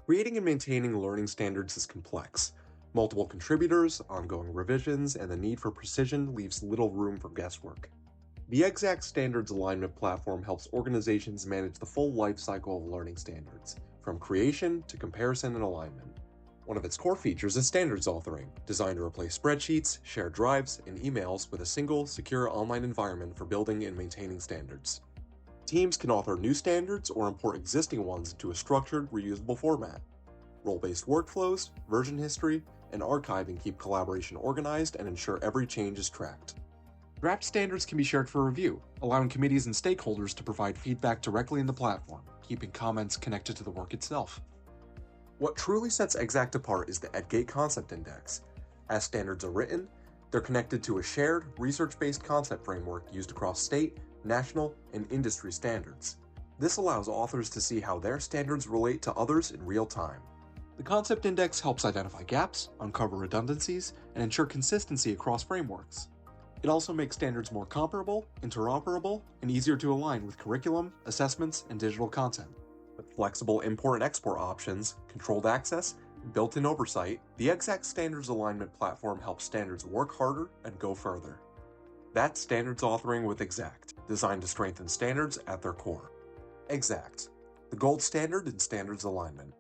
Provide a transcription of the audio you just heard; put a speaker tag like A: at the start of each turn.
A: Creating and maintaining learning standards is complex. Multiple contributors, ongoing revisions, and the need for precision leaves little room for guesswork. The ExACT Standards Alignment Platform helps organizations manage the full life cycle of learning standards, from creation to comparison and alignment. One of its core features is standards authoring, designed to replace spreadsheets, shared drives, and emails with a single, secure online environment for building and maintaining standards. Teams can author new standards or import existing ones into a structured, reusable format. Role-based workflows, version history, and archiving keep collaboration organized and ensure every change is tracked. Draft standards can be shared for review, allowing committees and stakeholders to provide feedback directly in the platform, keeping comments connected to the work itself. What truly sets ExACT apart is the EdGate Concept Index. As standards are written, they're connected to a shared, research-based concept framework used across state, national, and industry standards. This allows authors to see how their standards relate to others in real time. The Concept Index helps identify gaps, uncover redundancies, and ensure consistency across frameworks. It also makes standards more comparable, interoperable, and easier to align with curriculum, assessments, and digital content. With flexible import and export options, controlled access, and built-in oversight, the ExACT Standards Alignment Platform helps standards work harder and go further. That's standards authoring with ExACT, designed to strengthen standards at their core. ExACT, the gold standard in standards alignment.